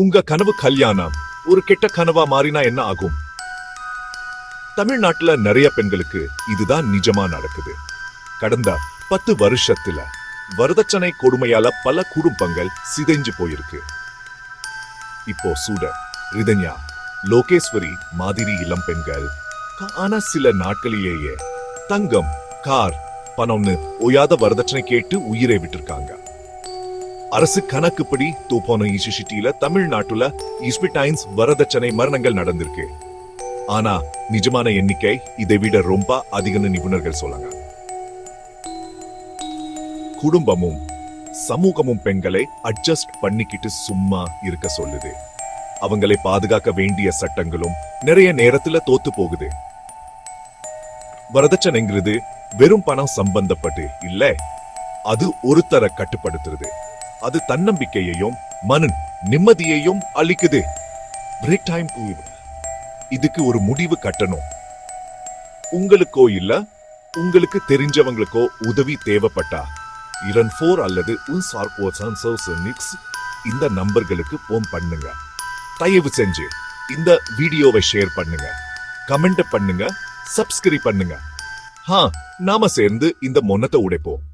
உங்க கனவு கல்யாணம் ஒரு கெட்ட கனவா மாறினா என்ன ஆகும்? தமிழ்நாட்டுல நிறைய பெண்களுக்கு இதுதான் நிஜமா நடக்குது. கடந்த 10 வருஷத்துல வரதட்சணை கொடுமையால பல குடும்பங்கள் சிதைஞ்சு போயிருக்கு. இப்போ ரிதன்யா, லோகேஸ்வரி மாதிரி இளம் பெண்கள் ஆனா சில நாட்களிலேயே தங்கம், கார், பணம்னு ஓயாத வரதட்சணை கேட்டு உயிரை விட்டிருக்காங்க. அரசு கணக்குப்படி தூப்போன சிட்டியில தமிழ்நாட்டுல இஸ்பிடைன்ஸ் வரதட்சணை மரணங்கள் நடந்திருக்கு. ஆனா நிஜமான எண்ணிக்கை இதை விட ரொம்ப அதிகம்னு நிபுணர்கள் சொல்லுங்க. குடும்பமும் சமூகமும் பெண்களை அட்ஜஸ்ட் பண்ணிக்கிட்டு சும்மா இருக்க சொல்லுது. அவங்களை பாதுகாக்க வேண்டிய சட்டங்களும் நிறைய நேரத்துல தோத்து போகுது. வரதட்சணைங்கிறது வெறும் பணம் சம்பந்தப்பட்டு இல்ல, அது ஒருத்தரை கட்டுப்படுத்துறது. அது தன்னம்பிக்கையையும் மன நிம்மதியையும் அளிக்குது. Break time. இதுக்கு ஒரு முடிவு கட்டணும். உங்களுக்கோ இல்ல உங்களுக்கு தெரிஞ்சவங்களுக்கோ உதவி தேவைப்பட்டா 24 அல்லது இந்த நம்பர்களுக்கு போன் பண்ணுங்க. தயவு செஞ்சு இந்த வீடியோவை ஷேர் பண்ணுங்க, கமெண்ட் பண்ணுங்க, சப்ஸ்கிரைப் பண்ணுங்க. நாம சேர்ந்து இந்த மொன்னத்தை உடைப்போம்.